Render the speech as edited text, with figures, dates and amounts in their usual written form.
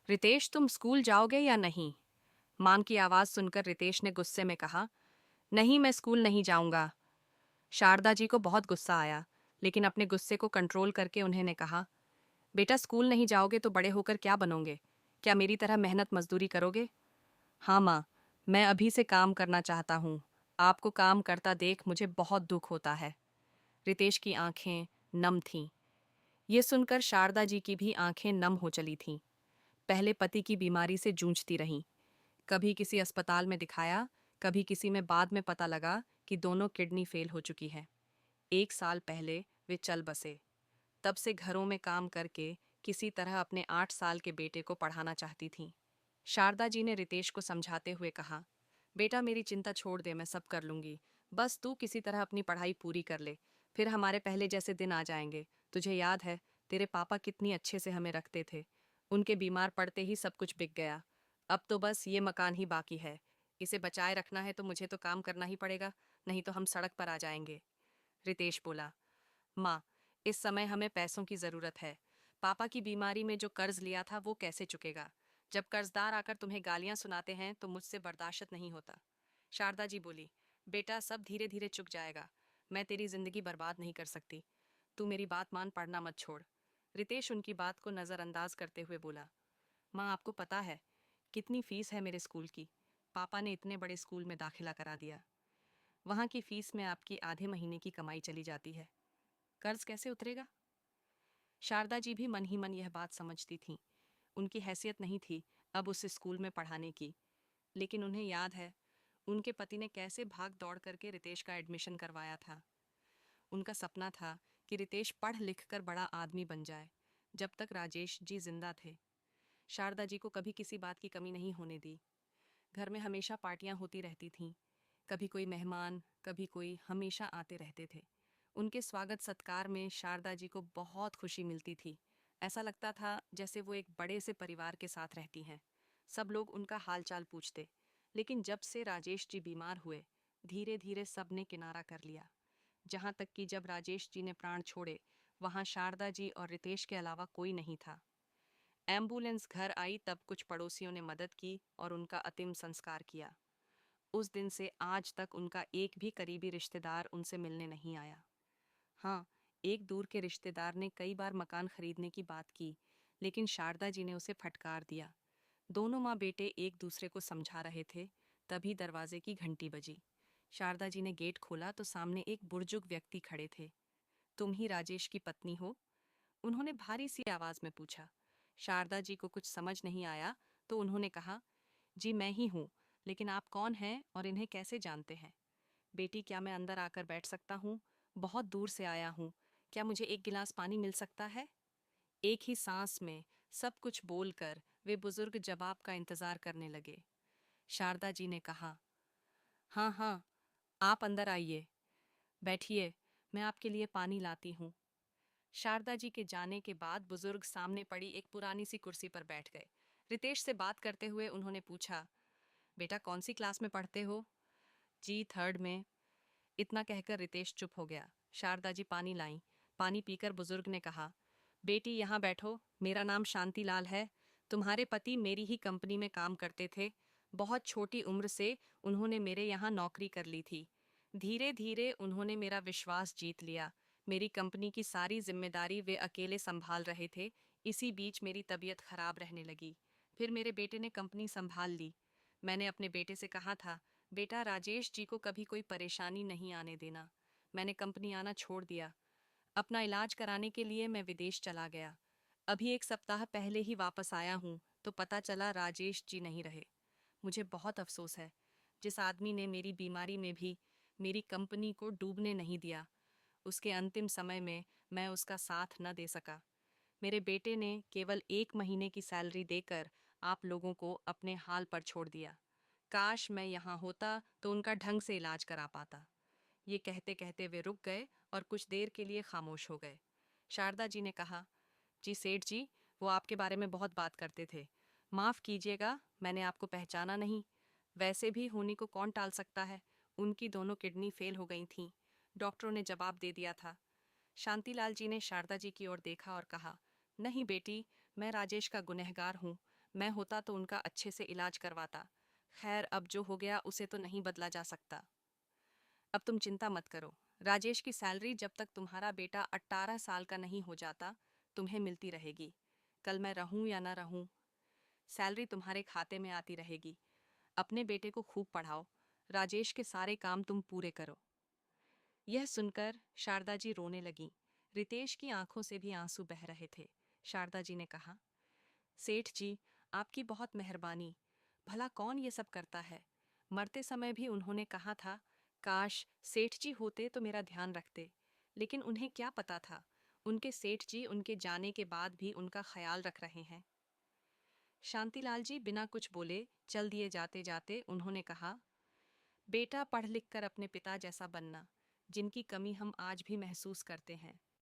रितेश, तुम स्कूल जाओगे या नहीं? मां की आवाज सुनकर रितेश ने गुस्से में कहा, नहीं, मैं स्कूल नहीं जाऊंगा। शारदा जी को बहुत गुस्सा आया, लेकिन अपने गुस्से को कंट्रोल करके उन्होंने कहा, बेटा, स्कूल नहीं जाओगे तो बड़े होकर क्या बनोगे? क्या मेरी तरह मेहनत मजदूरी करोगे? हाँ माँ, मैं अभी से काम करना चाहता हूँ। आपको काम करता देख मुझे बहुत दुख होता है। रितेश की आंखें नम थीं। ये सुनकर शारदा जी की भी आंखें नम हो चली थीं। पहले पति की बीमारी से जूझती रहीं। कभी किसी अस्पताल में दिखाया, कभी किसी में, बाद में पता लगा कि दोनों किडनी फेल हो चुकी है। 1 साल पहले वे चल बसे। तब से घरों में काम करके किसी तरह अपने 8 साल के बेटे को पढ़ाना चाहती थीं। शारदा जी ने रितेश को समझाते हुए कहा, बेटा, मेरी चिंता छोड़ दे, मैं सब कर लूंगी। बस तू किसी तरह अपनी पढ़ाई पूरी कर ले, फिर हमारे पहले जैसे दिन आ जाएंगे। तुझे याद है तेरे पापा कितनी अच्छे से हमें रखते थे? उनके बीमार पड़ते ही सब कुछ बिक गया। अब तो बस ये मकान ही बाकी है। इसे बचाए रखना है तो मुझे तो काम करना ही पड़ेगा, नहीं तो हम सड़क पर आ जाएंगे। रितेश बोला, माँ, इस समय हमें पैसों की जरूरत है। पापा की बीमारी में जो कर्ज लिया था वो कैसे चुकेगा? जब कर्जदार आकर तुम्हें गालियां सुनाते हैं तो मुझसे बर्दाश्त नहीं होता। शारदा जी बोली, बेटा, सब धीरे धीरे चुक जाएगा। मैं तेरी जिंदगी बर्बाद नहीं कर सकती। तू मेरी बात मान, पढ़ना मत छोड़। रितेश उनकी बात को नजरअंदाज करते हुए बोला, माँ, आपको पता है कितनी फीस है मेरे स्कूल की? पापा ने इतने बड़े स्कूल में दाखिला करा दिया। वहाँ की फीस में आपकी आधे महीने की कमाई चली जाती है। कर्ज कैसे उतरेगा? शारदा जी भी मन ही मन यह बात समझती थीं। उनकी हैसियत नहीं थी अब उस स्कूल में पढ़ाने की, लेकिन उन्हें याद है उनके पति ने कैसे भाग दौड़ करके रितेश का एडमिशन करवाया था। उनका सपना था कि रितेश पढ़ लिख कर बड़ा आदमी बन जाए, जब तक राजेश जी जिंदा थे। शारदा जी को कभी किसी बात की कमी नहीं होने दी। घर में हमेशा पार्टियां होती रहती थीं। कभी कोई मेहमान, कभी कोई, हमेशा आते रहते थे। उनके स्वागत सत्कार में शारदा जी को बहुत खुशी मिलती थी। ऐसा लगता था जैसे वो एक बड़े से परिवार के साथ रहती हैं। सब लोग उनका हालचाल पूछते। लेकिन जब से राजेश जी बीमार हुए, धीरे धीरे सब ने किनारा कर लिया। जहाँ तक कि जब राजेश जी ने प्राण छोड़े, वहाँ शारदा जी और रितेश के अलावा कोई नहीं था। एम्बुलेंस घर आई तब कुछ पड़ोसियों ने मदद की और उनका अंतिम संस्कार किया। उस दिन से आज तक उनका एक भी करीबी रिश्तेदार उनसे मिलने नहीं आया। हाँ, एक दूर के रिश्तेदार ने कई बार मकान खरीदने की बात की, लेकिन शारदा जी ने उसे फटकार दिया। दोनों माँ बेटे एक दूसरे को समझा रहे थे, तभी दरवाजे की घंटी बजी। शारदा जी ने गेट खोला तो सामने एक बुजुर्ग व्यक्ति खड़े थे। तुम ही राजेश की पत्नी हो? उन्होंने भारी सी आवाज में पूछा। शारदा जी को कुछ समझ नहीं आया तो उन्होंने कहा, जी मैं ही हूँ, लेकिन आप कौन हैं और इन्हें कैसे जानते हैं? बेटी, क्या मैं अंदर आकर बैठ सकता हूँ? बहुत दूर से आया हूँ। क्या मुझे एक गिलास पानी मिल सकता है? एक ही सांस में सब कुछ बोलकर वे बुजुर्ग जवाब का इंतजार करने लगे। शारदा जी ने कहा, हाँ हाँ, आप अंदर आइए, बैठिए, मैं आपके लिए पानी लाती हूँ। शारदा जी के जाने के बाद बुजुर्ग सामने पड़ी एक पुरानी सी कुर्सी पर बैठ गए। रितेश से बात करते हुए उन्होंने पूछा, बेटा, कौन सी क्लास में पढ़ते हो? जी, 3rd में। इतना कहकर रितेश चुप हो गया। शारदा जी पानी लाईं। पानी पीकर बुजुर्ग ने कहा, बेटी, यहाँ बैठो, मेरा नाम शांतिलाल है। तुम्हारे पति मेरी ही कंपनी में काम करते थे। बहुत छोटी उम्र से उन्होंने मेरे यहाँ नौकरी कर ली थी। धीरे धीरे उन्होंने मेरा विश्वास जीत लिया। मेरी कंपनी की सारी जिम्मेदारी वे अकेले संभाल रहे थे। इसी बीच मेरी तबीयत खराब रहने लगी। फिर मेरे बेटे ने कंपनी संभाल ली। मैंने अपने बेटे से कहा था, बेटा, राजेश जी को कभी कोई परेशानी नहीं आने देना। मैंने कंपनी आना छोड़ दिया। अपना इलाज कराने के लिए मैं विदेश चला गया। अभी 1 सप्ताह पहले ही वापस आया हूँ तो पता चला राजेश जी नहीं रहे। मुझे बहुत अफसोस है। जिस आदमी ने मेरी बीमारी में भी मेरी कंपनी को डूबने नहीं दिया, उसके अंतिम समय में मैं उसका साथ न दे सका। मेरे बेटे ने केवल 1 महीने की सैलरी देकर आप लोगों को अपने हाल पर छोड़ दिया। काश मैं यहाँ होता तो उनका ढंग से इलाज करा पाता। ये कहते कहते वे रुक गए और कुछ देर के लिए खामोश हो गए। शारदा जी ने कहा, जी सेठ जी, वो आपके बारे में बहुत बात करते थे। माफ़ कीजिएगा, मैंने आपको पहचाना नहीं। वैसे भी होनी को कौन टाल सकता है? उनकी दोनों किडनी फेल हो गई थीं। डॉक्टरों ने जवाब दे दिया था। शांतिलाल जी ने शारदा जी की ओर देखा और कहा, नहीं बेटी, मैं राजेश का गुनहगार हूँ। मैं होता तो उनका अच्छे से इलाज करवाता। खैर, अब जो हो गया उसे तो नहीं बदला जा सकता। अब तुम चिंता मत करो। राजेश की सैलरी जब तक तुम्हारा बेटा 18 साल का नहीं हो जाता तुम्हें मिलती रहेगी। कल मैं रहूं या ना रहूं, सैलरी तुम्हारे खाते में आती रहेगी। अपने बेटे को खूब पढ़ाओ। राजेश के सारे काम तुम पूरे करो। यह सुनकर शारदा जी रोने लगीं। रितेश की आंखों से भी आंसू बह रहे थे। शारदा जी ने कहा, सेठ जी, आपकी बहुत मेहरबानी। भला कौन ये सब करता है? मरते समय भी उन्होंने कहा था, काश सेठ जी होते तो मेरा ध्यान रखते। लेकिन उन्हें क्या पता था, उनके सेठ जी उनके जाने के बाद भी उनका ख्याल रख रहे हैं। शांतिलाल जी बिना कुछ बोले चल दिए। जाते जाते उन्होंने कहा, बेटा पढ़ लिख कर अपने पिता जैसा बनना, जिनकी कमी हम आज भी महसूस करते हैं।